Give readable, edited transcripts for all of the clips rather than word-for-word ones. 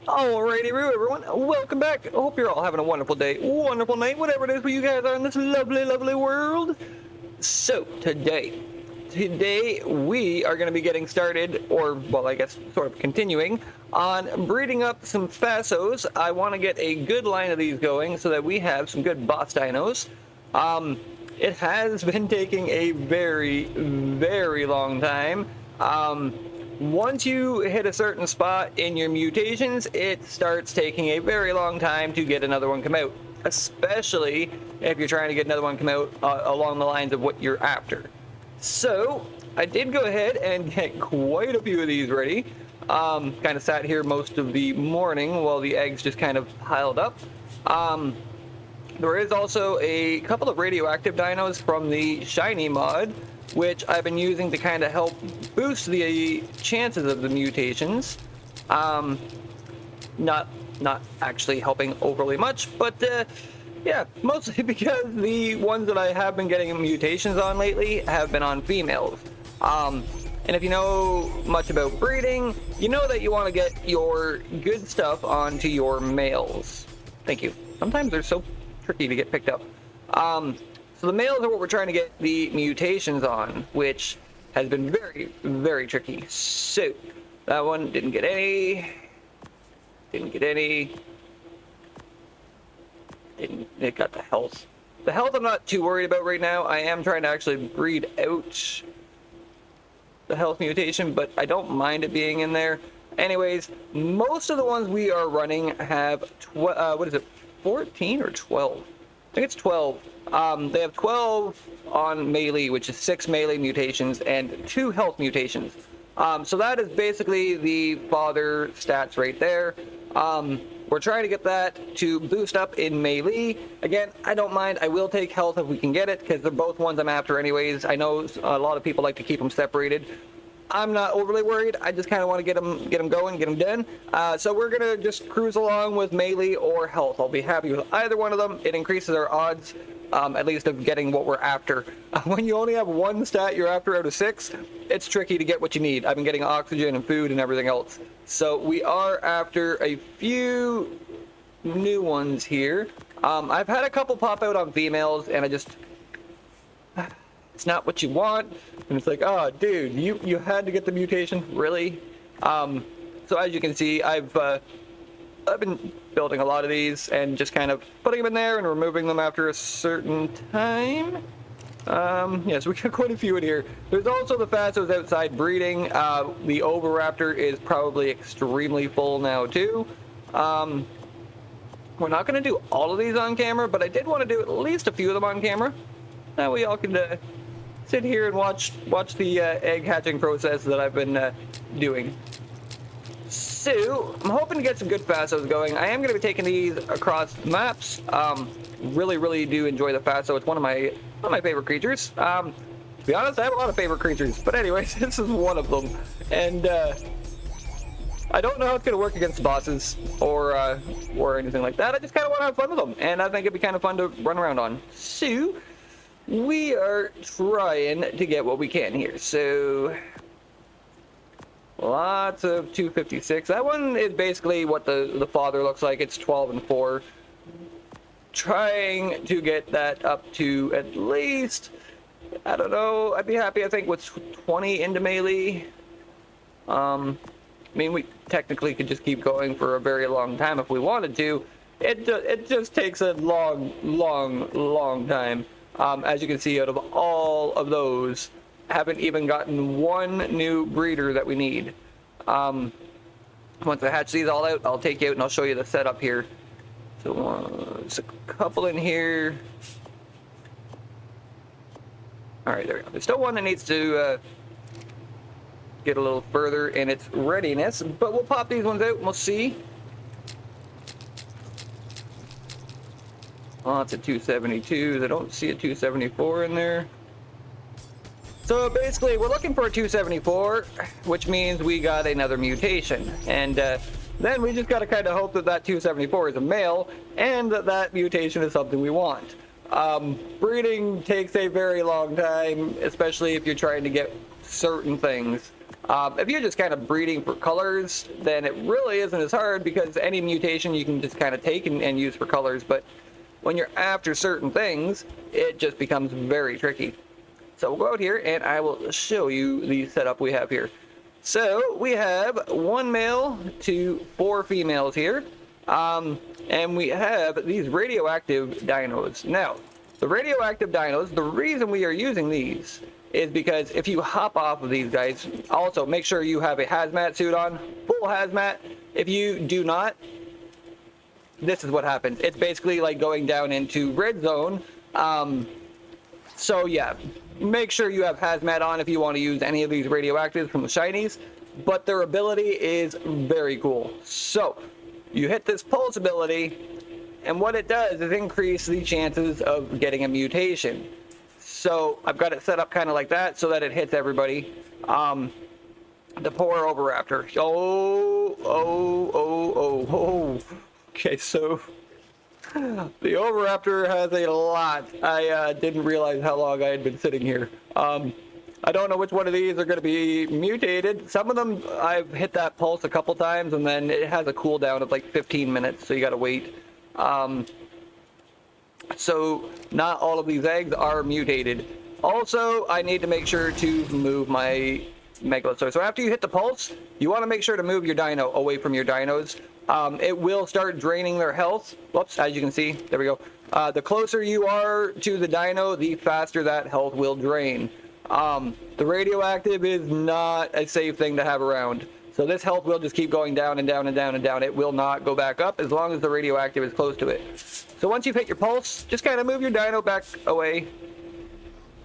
Alrighty, everyone, welcome back. I hope you're all having a wonderful day, wonderful night, whatever it is where you guys are in this lovely, lovely world. So, today we are going to be getting started, or, well, I guess sort of continuing, on breeding up some Fasos. I want to get a good line of these going so that we have some good boss dinos. It has been taking a very, very long time. Once you hit a certain spot in your mutations, it starts taking a very long time to get another one come out, especially if you're trying to get another one come out along the lines of what you're after. So I did go ahead and get quite a few of these ready. Kind of sat here most of the morning while the eggs just kind of piled up. There is also a couple of radioactive dinos from the Shiny mod, which I've been using to kind of help boost the chances of the mutations. Not actually helping overly much, but yeah, mostly because the ones that I have been getting mutations on lately have been on females. And if you know much about breeding, you know that you want to get your good stuff onto your males. Thank you. Sometimes they're so tricky to get picked up. So the males are what we're trying to get the mutations on, which has been very, very tricky. So that one didn't get any. It got the health. The health I'm not too worried about right now. I am trying to actually breed out the health mutation, but I don't mind it being in there. Anyways, most of the ones we are running have, what is it, 14 or 12? I think it's 12. They have 12 on melee, which is 6 melee mutations and 2 health mutations. So that is basically the father stats right there. We're trying to get that to boost up in melee. Again, I don't mind. I will take health if we can get it, because they're both ones I'm after anyways. I know a lot of people like to keep them separated. I'm not overly worried. I just kind of want to get them going, get them done. So we're going to just cruise along with melee or health. I'll be happy with either one of them. It increases our odds, at least of getting what we're after. When you only have one stat you're after out of 6, it's tricky to get what you need. I've been getting oxygen and food and everything else. So we are after a few new ones here. I've had a couple pop out on females, and it's not what you want, and it's like, oh dude, you had to get the mutation, really? So as you can see, I've been building a lot of these and just kind of putting them in there and removing them after a certain time. Yes, we got quite a few in here. There's also the Fasos outside breeding. The Oviraptor is probably extremely full now too. We're not going to do all of these on camera, but I did want to do at least a few of them on camera. That way y'all can sit here and watch the egg hatching process that I've been doing. So I'm hoping to get some good Fasos going. I am going to be taking these across maps. Really do enjoy the Faso. It's one of my favorite creatures. To be honest, I have a lot of favorite creatures, but anyways, this is one of them. And I don't know how it's going to work against bosses or anything like that. I just kind of want to have fun with them, and I think it'd be kind of fun to run around on. So we are trying to get what we can here. So lots of 256. That one is basically what the father looks like. It's 12 and 4. Trying to get that up to at least, I don't know, I'd be happy, I think, with 20 into melee. I mean, we technically could just keep going for a very long time if we wanted to. It just takes a long time. As you can see, out of all of those, haven't even gotten one new breeder that we need. Once I hatch these all out, I'll take you out and I'll show you the setup here. So there's a couple in here. All right, there we go. There's still one that needs to get a little further in its readiness, but we'll pop these ones out and we'll see. Lots of 272s. I don't see a 274 in there. So basically, we're looking for a 274, which means we got another mutation. And then we just got to kind of hope that that 274 is a male, and that mutation is something we want. Breeding takes a very long time, especially if you're trying to get certain things. If you're just kind of breeding for colors, then it really isn't as hard because any mutation you can just kind of take and use for colors. But when you're after certain things, it just becomes very tricky. So we'll go out here and I will show you the setup we have here. So we have 1 male to 4 females here. And we have these radioactive dinos. Now, the radioactive dinos, the reason we are using these is because if you hop off of these guys, also make sure you have a hazmat suit on, full hazmat. If you do not, this is what happens. It's basically like going down into red zone. So yeah, make sure you have hazmat on if you want to use any of these radioactives from the shinies, but their ability is very cool. So you hit this pulse ability, and what it does is increase the chances of getting a mutation. So I've got it set up kind of like that so that it hits everybody. The poor Oviraptor. Oh. Okay, so the Oviraptor has a lot. I didn't realize how long I had been sitting here. I don't know which one of these are going to be mutated. Some of them I've hit that pulse a couple times, and then it has a cooldown of like 15 minutes, so you got to wait. So not all of these eggs are mutated. Also, I need to make sure to move my Megalosaurus. So after you hit the pulse, you want to make sure to move your dino away from your dinos. It will start draining their health. Whoops, as you can see, there we go. The closer you are to the dino, the faster that health will drain. The radioactive is not a safe thing to have around. So this health will just keep going down and down and down and down. It will not go back up as long as the radioactive is close to it. So once you've hit your pulse, just kind of move your dino back away.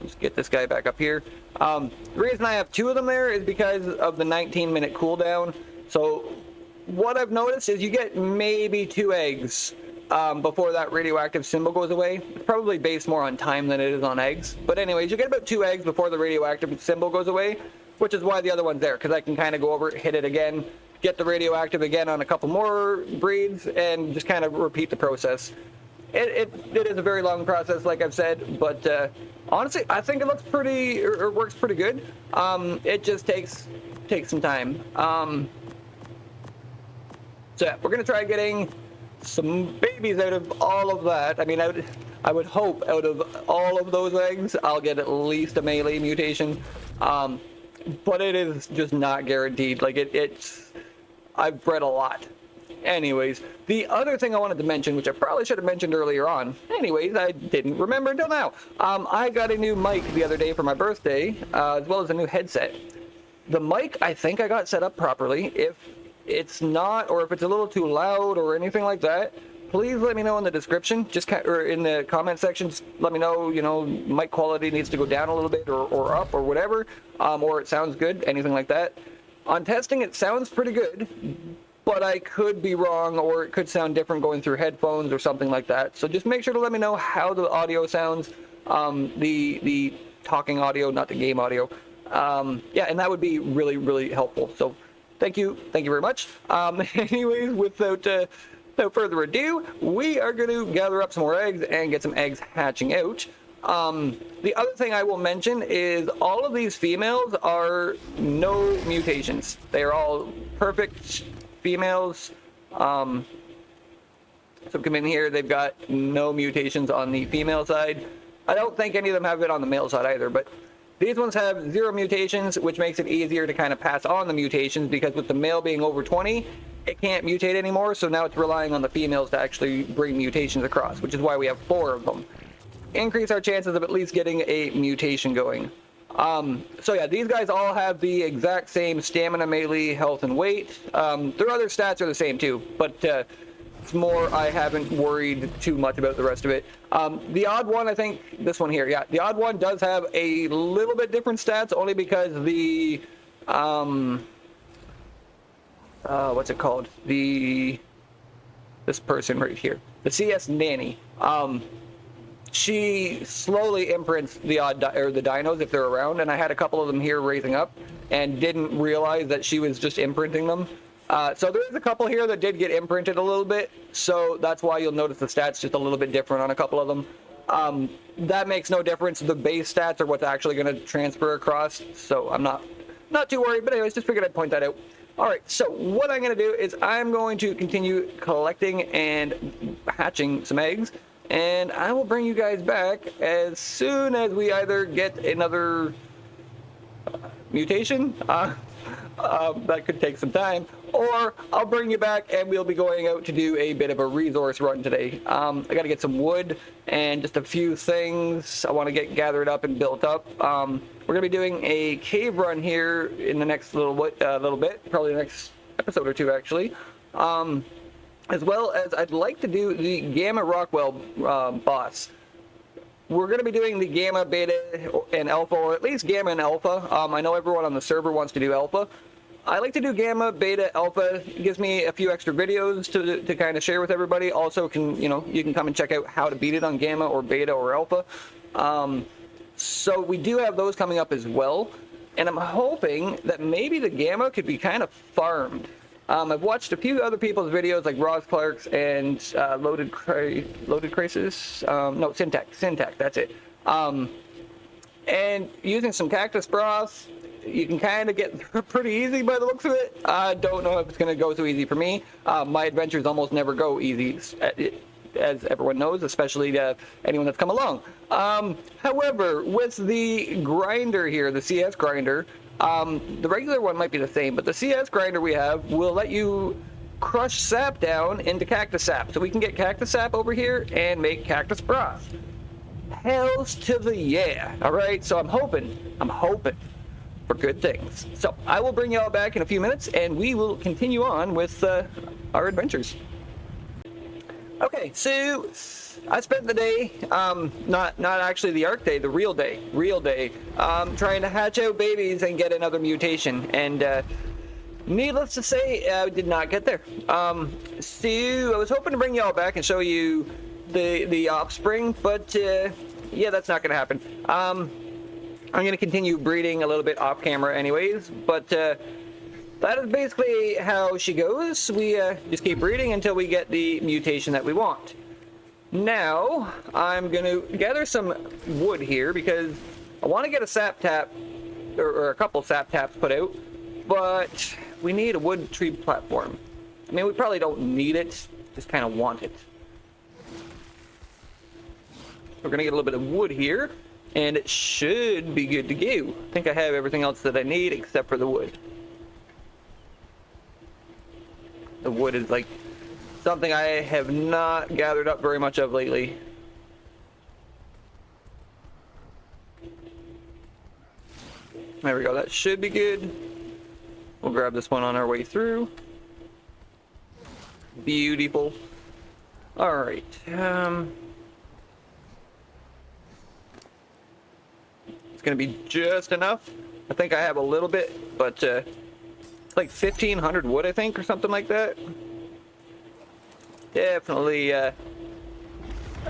Let's get this guy back up here. The reason I have 2 of them there is because of the 19-minute cooldown. So what I've noticed is you get maybe 2 eggs before that radioactive symbol goes away. It's probably based more on time than it is on eggs. But anyways, you get about 2 eggs before the radioactive symbol goes away, which is why the other one's there, because I can kind of go over it, hit it again, get the radioactive again on a couple more breeds, and just kind of repeat the process. It is a very long process, like I've said, but honestly, I think it looks pretty, or works pretty good. It just takes some time. So yeah, we're gonna try getting some babies out of all of that. I mean, I would hope out of all of those eggs, I'll get at least a melee mutation. But it is just not guaranteed. Like I've bred a lot. Anyways, the other thing I wanted to mention, which I probably should have mentioned earlier on. Anyways, I didn't remember until now. I got a new mic the other day for my birthday, as well as a new headset. The mic, I think I got set up properly. If it's not, or if it's a little too loud or anything like that, please let me know in the description, or in the comment section. Just let me know, mic quality needs to go down a little bit or up or whatever, or it sounds good, anything like that. On testing, it sounds pretty good, but I could be wrong, or it could sound different going through headphones or something like that. So just make sure to let me know how the audio sounds, the talking audio, not the game audio. Yeah, and that would be really, really helpful. So thank you very much. Anyways, without further ado, we are going to gather up some more eggs and get some eggs hatching out. The other thing I will mention is all of these females are no mutations. They are all perfect females. So come in here, they've got no mutations on the female side. I don't think any of them have it on the male side either, but these ones have 0 mutations, which makes it easier to kind of pass on the mutations, because with the male being over 20, it can't mutate anymore, so now it's relying on the females to actually bring mutations across, which is why we have 4 of them. Increase our chances of at least getting a mutation going. So yeah, these guys all have the exact same stamina, melee, health, and weight. Their other stats are the same too, but it's more, I haven't worried too much about the rest of it. The odd one, I think, this one here, yeah, the odd one does have a little bit different stats, only because the, what's it called? This person right here, the CS Nanny. She slowly imprints the the dinos if they're around, and I had a couple of them here raising up and didn't realize that she was just imprinting them. So there is a couple here that did get imprinted a little bit, so that's why you'll notice the stats just a little bit different on a couple of them. That makes no difference. The base stats are what's actually going to transfer across, so I'm not not too worried, but anyways, just figured I'd point that out. All right, so what I'm going to do is I'm going to continue collecting and hatching some eggs, and I will bring you guys back as soon as we either get another mutation. That could take some time, or I'll bring you back and we'll be going out to do a bit of a resource run today. I got to get some wood and just a few things I want to get gathered up and built up. We're going to be doing a cave run here in the next little bit, probably the next episode or two actually. As well as I'd like to do the Gamma Rockwell boss. We're going to be doing the Gamma, Beta, and Alpha, or at least Gamma and Alpha. I know everyone on the server wants to do Alpha. I like to do Gamma, Beta, Alpha. It gives me a few extra videos to kind of share with everybody. Also, you can come and check out how to beat it on Gamma or Beta or Alpha. So we do have those coming up as well. And I'm hoping that maybe the Gamma could be kind of farmed. I've watched a few other people's videos like Ross Clark's and Loaded Crisis. No, Syntax, that's it. And using some cactus broth, you can kind of get through pretty easy by the looks of it. I don't know if it's going to go so easy for me. My adventures almost never go easy, as everyone knows, especially anyone that's come along. However, with the grinder here, the CS grinder, the regular one might be the same, but the CS grinder we have will let you crush sap down into cactus sap. So we can get cactus sap over here and make cactus broth. Hells to the yeah. All right, so I'm hoping for good things. So I will bring y'all back in a few minutes and we will continue on with our adventures. Okay, so I spent the day, not actually the Ark day, the real day, trying to hatch out babies and get another mutation. And needless to say, I did not get there. So I was hoping to bring y'all back and show you the offspring, but yeah, that's not going to happen. I'm going to continue breeding a little bit off camera anyways, but that is basically how she goes. We just keep breeding until we get the mutation that we want. Now, I'm going to gather some wood here because I want to get a sap tap, or a couple sap taps put out, but we need a wood tree platform. I mean, we probably don't need it, just kind of want it. We're going to get a little bit of wood here, and it should be good to go. I think I have everything else that I need except for the wood. The wood is like something I have not gathered up very much of lately. There we go, that should be good. We'll grab this one on our way through. Beautiful. Alright, it's gonna be just enough. I think I have a little bit, but it's like 1,500 wood, I think, or something like that. Definitely a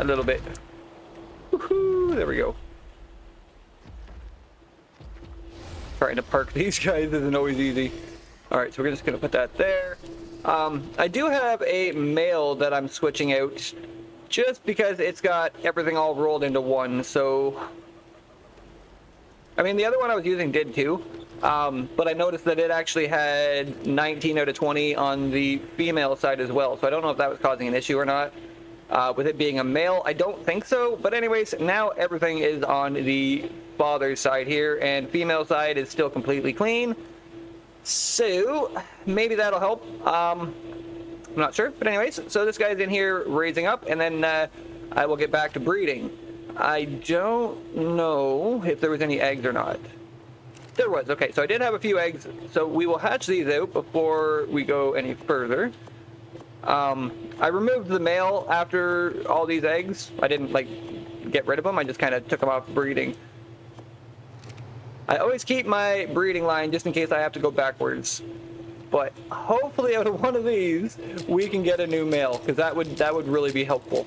little bit. Woohoo! There we go. Trying to park these guys isn't always easy. Alright, so we're just going to put that there. I do have a male that I'm switching out just because it's got everything all rolled into one, so... I mean, the other one I was using did too, but I noticed that it actually had 19 out of 20 on the female side as well, so I don't know if that was causing an issue or not. With it being a male, I don't think so, but anyways, now everything is on the father's side here, and female side is still completely clean. So, maybe that'll help. I'm not sure, but anyways, so this guy's in here raising up, and then I will get back to breeding. I don't know if there was any eggs or not. There was. Okay, so I did have a few eggs, so we will hatch these out before we go any further. I removed the male after all these eggs. I didn't, like, get rid of them. I just kind of took them off breeding. I always keep my breeding line just in case I have to go backwards. But hopefully out of one of these, we can get a new male, because that would really be helpful.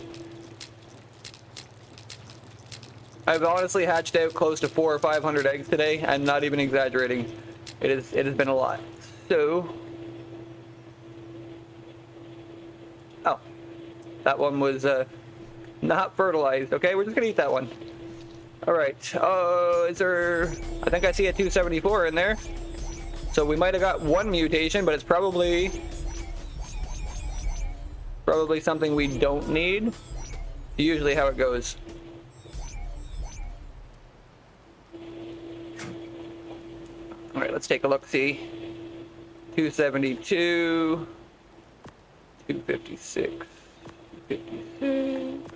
I've honestly hatched out close to 400 or 500 eggs today. I'm not even exaggerating. It has been a lot. So, oh, that one was not fertilized. Okay, we're just gonna eat that one. All right. Is there? I think I see a 274 in there. So we might have got one mutation, but it's probably something we don't need. Usually how it goes. All right, let's take a look. See, 272, 256, 256.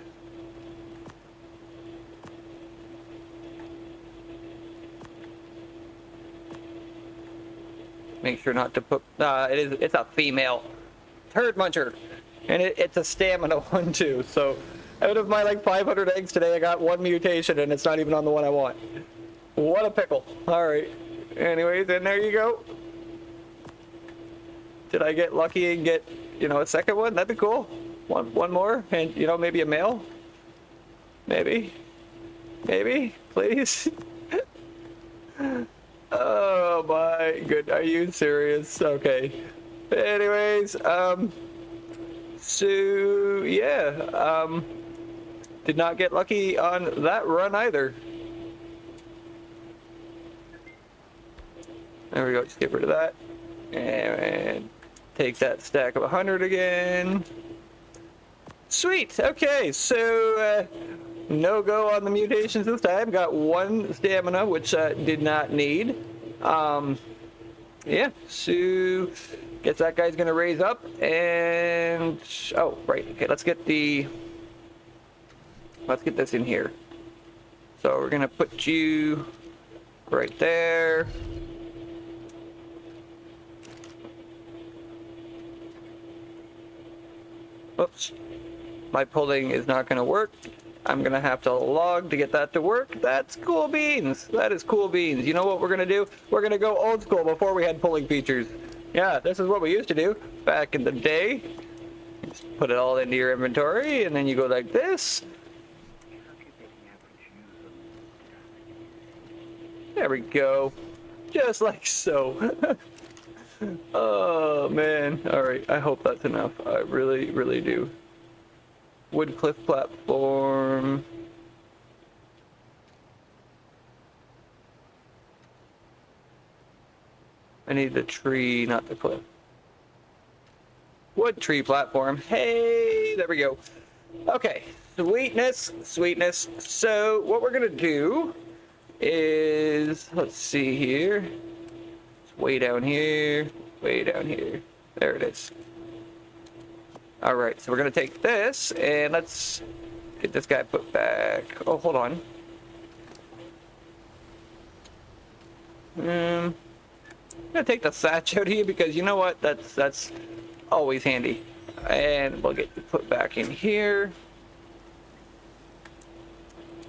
Make sure not to put. It's a female turd muncher, and it's a stamina one too. So, out of my like 500 eggs today, I got one mutation, and it's not even on the one I want. What a pickle! All right. Anyways, and there you go. Did I get lucky and get, you know, a second one? That'd be cool. One more, and you know, maybe a male. Maybe, please. Oh my good, are you serious? Okay. Anyways, so yeah, did not get lucky on that run either. There we go, just get rid of that. And take that stack of 100 again. Sweet, okay, so no go on the mutations this time. Got one stamina, which did not need. Yeah, so guess that guy's gonna raise up, and oh right, okay, let's get this in here. So we're gonna put you right there. Oops, my pulling is not gonna work. I'm gonna have to log to get that to work. That's cool beans. That is cool beans. You know what we're gonna do? We're gonna go old school before we had pulling features. Yeah, this is what we used to do back in the day. Just put it all into your inventory, and then you go like this. There we go. Just like so. Oh man. Alright, I hope that's enough. I really, really do. Wood cliff platform. I need the tree, not the cliff. Wood tree platform. Hey, there we go. Okay, sweetness, sweetness. So what we're gonna do is, let's see here. It's way down here, way down here. There it is. All right, so we're gonna take this and let's get this guy put back. Oh, hold on. I'm gonna take the thatch out here because you know what? That's always handy. And we'll get you put back in here.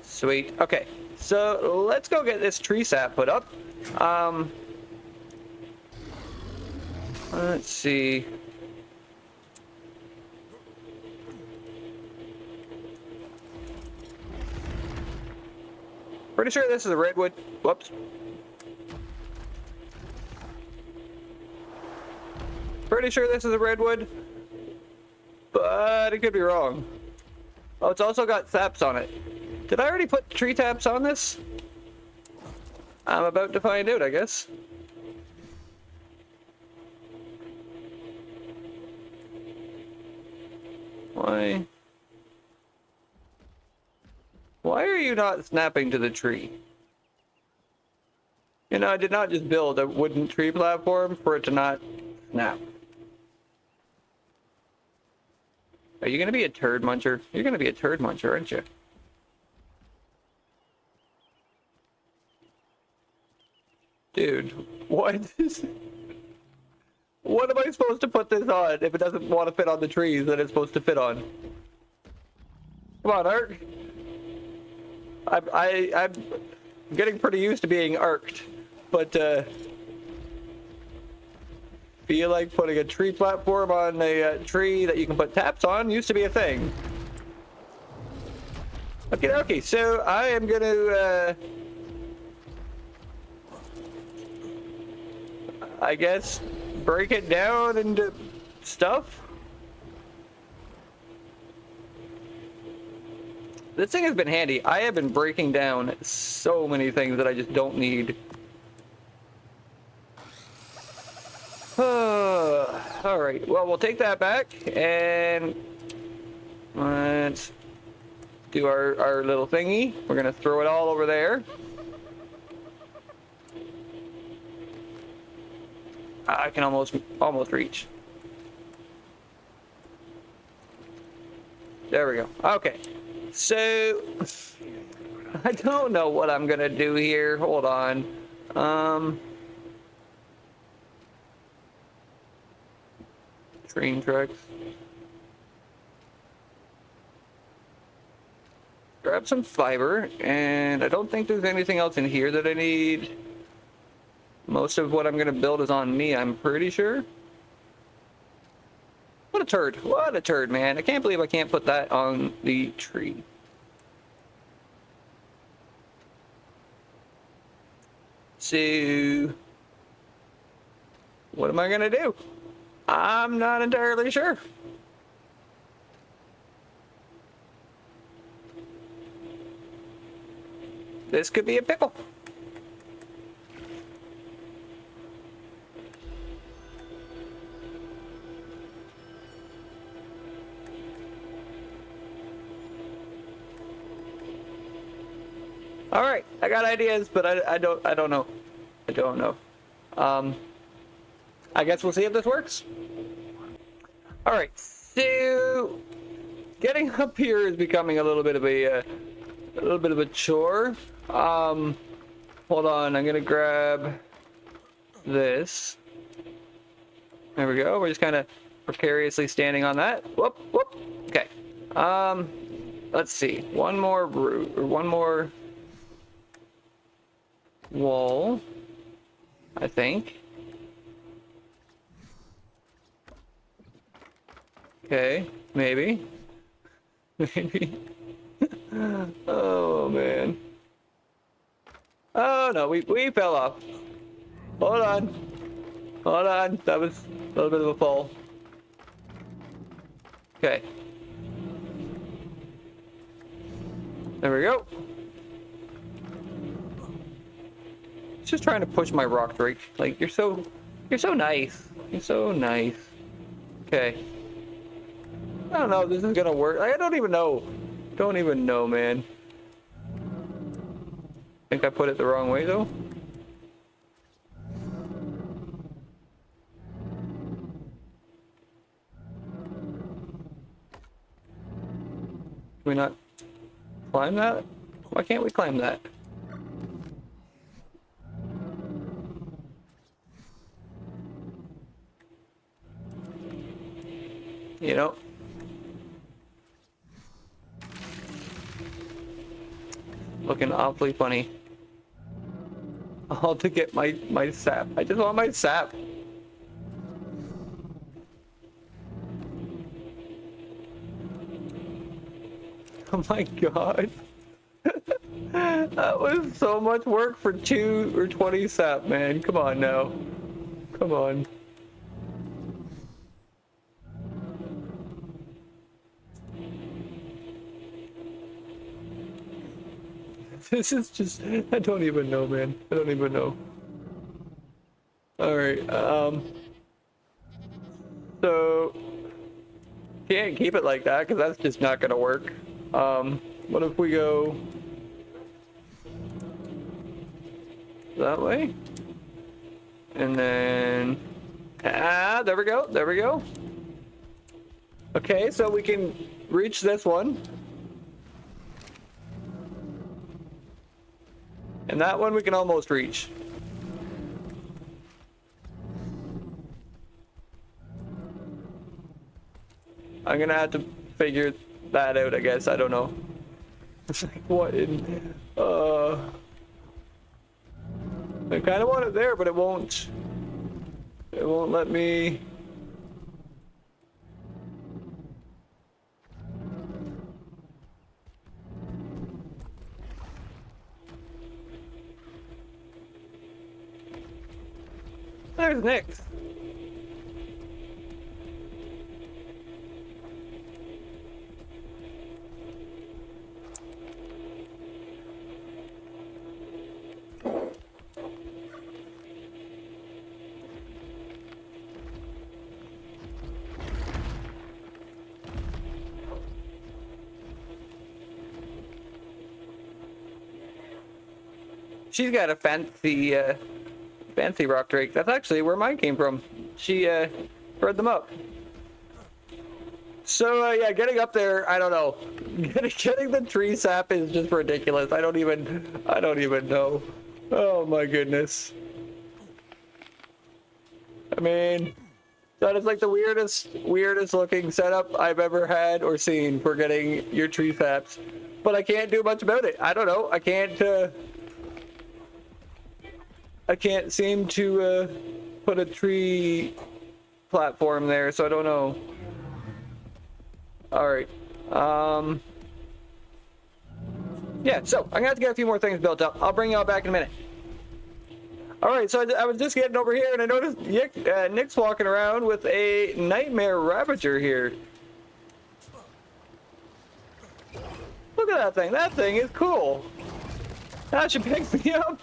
Sweet. Okay, so let's go get this tree sap put up. Let's see. Pretty sure this is a redwood. Whoops. Pretty sure this is a redwood, but it could be wrong. Oh, it's also got saps on it. Did I already put tree taps on this? I'm about to find out, I guess. Why? Why are you not snapping to the tree? You know, I did not just build a wooden tree platform for it to not snap. Are you gonna be a turd muncher? You're gonna be a turd muncher, aren't you? Dude, what is... What am I supposed to put this on if it doesn't want to fit on the trees that it's supposed to fit on? Come on, Ark. I'm getting pretty used to being arked, but feel like putting a tree platform on a tree that you can put taps on used to be a thing. Okay, so I am gonna I guess break it down into stuff. This thing has been handy. I have been breaking down so many things that I just don't need. All right. Well, we'll take that back and let's do our little thingy. We're gonna throw it all over there. I can almost reach. There we go. Okay. So I don't know what I'm gonna do here. Hold on. Train tracks. Grab some fiber, and I don't think there's anything else in here that I need. Most of what I'm gonna build is on me, I'm pretty sure. What a turd. What a turd, man. I can't believe I can't put that on the tree. So, what am I gonna do? I'm not entirely sure. This could be a pickle. All right, I got ideas, but I don't know. I don't know. I guess we'll see if this works. All right, so getting up here is becoming a little bit of a chore. Hold on, I'm gonna grab this. There we go. We're just kind of precariously standing on that. Whoop, whoop. Okay. Let's see. One more root or one more wall, I think. Okay, maybe. Maybe. Oh man. Oh no, we fell off. Hold on. Hold on. That was a little bit of a fall. Okay. There we go. Just trying to push my rock drake. Like you're so nice. You're so nice. Okay. I don't know if this is gonna work. I don't even know. Don't even know, man. Think I put it the wrong way though. Can we not climb that? Why can't we climb that? You know, looking awfully funny. All to get my sap. I just want my sap. Oh my god. That was so much work for 2 or 20 sap, man. Come on now. Come on. This is just, I don't even know, man. I don't even know. Alright, so can't keep it like that because that's just not gonna work. What if we go that way? And then, there we go, there we go. Okay, so we can reach this one. And that one we can almost reach. I'm gonna have to figure that out, I guess. I don't know. It's like, what in... I kind of want it there, but it won't... It won't let me... There's Nick's. she's got a fancy, fancy rock drake. That's actually where mine came from. She bred them up. So yeah, getting up there, I don't know. Getting the tree sap is just ridiculous. I don't even know. Oh my goodness. I mean, that is like the weirdest looking setup I've ever had or seen for getting your tree saps. But I can't do much about it. I don't know. I can't seem to put a tree platform there, so I don't know. All right. Yeah, so I'm gonna have to get a few more things built up. I'll bring y'all back in a minute. All right, so I was just getting over here and I noticed Nick's walking around with a nightmare ravager here. Look at that thing. That thing is cool. That should pick me up.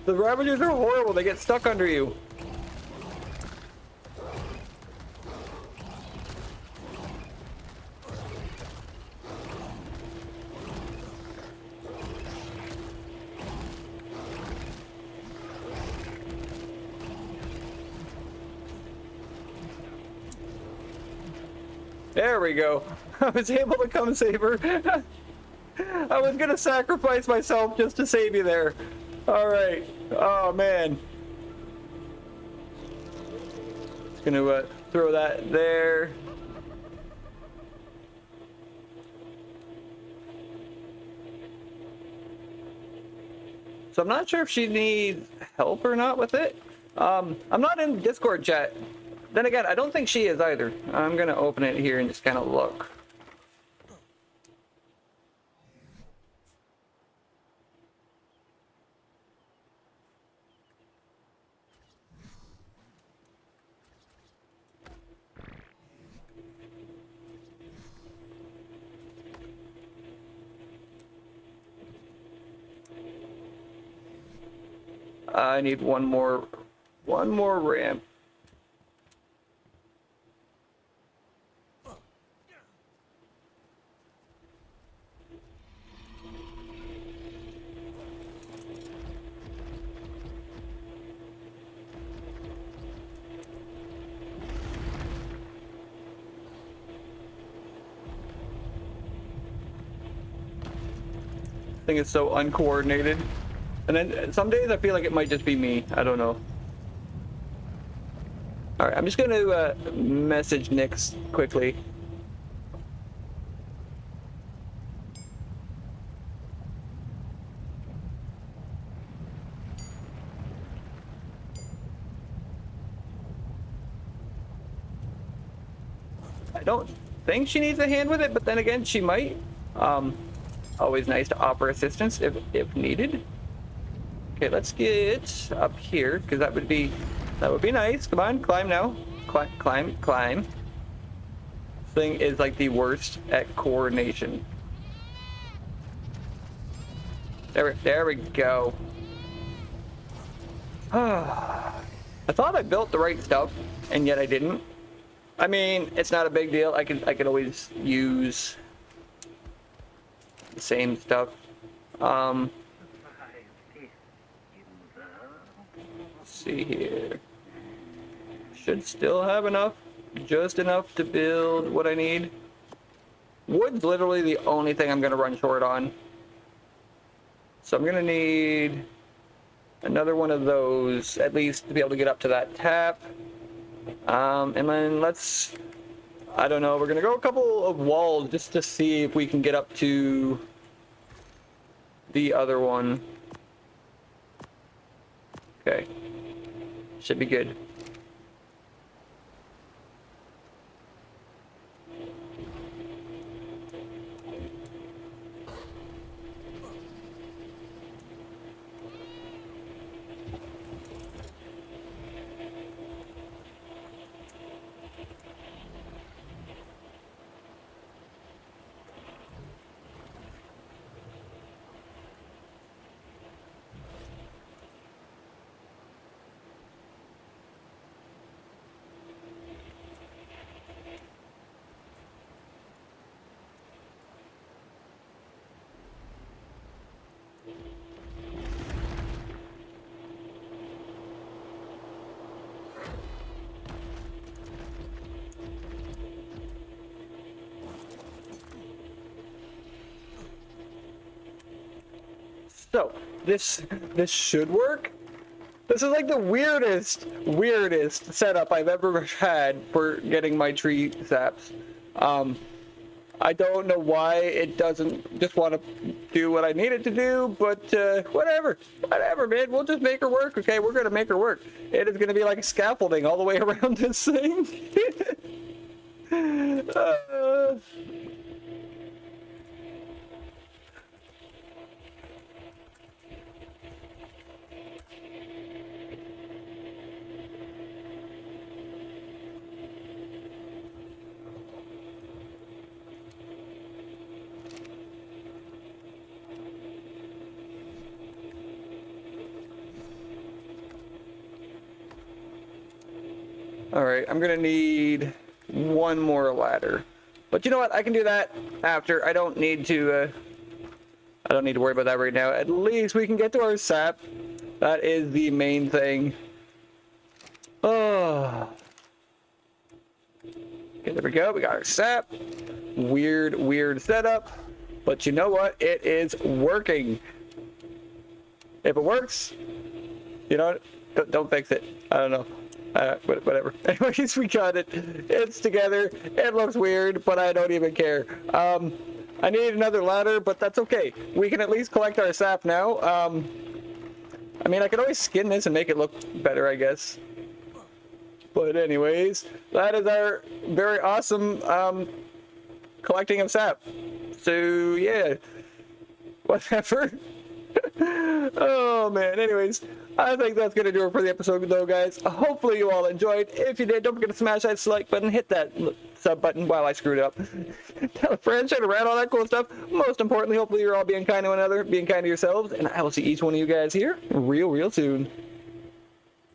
The ravagers are horrible. They get stuck under you. There we go. I was able to come save her. I was gonna sacrifice myself just to save you there. All right. Oh man. Just gonna throw that there. So I'm not sure if she needs help or not with it. I'm not in Discord chat. Then again, I don't think she is either. I'm gonna open it here and just kind of look. I need one more ramp. Thing is so uncoordinated. And then some days I feel like it might just be me. I don't know. All right, I'm just going to message Nyx quickly. I don't think she needs a hand with it, but then again, she might. Always nice to offer assistance if needed. Okay, let's get up here because that would be nice. Come on, climb now. Climb. This thing is like the worst at coordination. There we go. I thought I built the right stuff, and yet I didn't. I mean, it's not a big deal. I could always use the same stuff. Let's see here. Should still have enough, just enough to build what I need. Wood's literally the only thing I'm gonna run short on. So I'm gonna need another one of those, at least to be able to get up to that tap. And then I don't know, we're gonna go a couple of walls just to see if we can get up to the other one. Okay. Should be good. So, this should work. This is like the weirdest setup I've ever had for getting my tree saps. I don't know why it doesn't just want to do what I need it to do, but whatever, man. We'll just make her work, okay? We're gonna make her work. It is gonna be like scaffolding all the way around this thing. Alright, I'm gonna need one more ladder. But you know what? I can do that after. I don't need to worry about that right now. At least we can get to our sap. That is the main thing. Oh. Okay, there we go. We got our sap. Weird setup. But you know what? It is working. If it works, you know what? Don't fix it. I don't know. Whatever. Anyways, we got it. It's together. It looks weird, but I don't even care. I need another ladder, but that's okay. We can at least collect our sap now. I mean, I could always skin this and make it look better, I guess. But anyways, that is our very awesome collecting of sap. So yeah, whatever. Oh man, anyways, I think that's gonna do it for the episode though, guys. Hopefully you all enjoyed. If you did, don't forget to smash that like button, hit that sub button while I screwed up. Tell a friend, share around, all that cool stuff. Most importantly, hopefully you're all being kind to one another, being kind to yourselves, and I will see each one of you guys here real soon.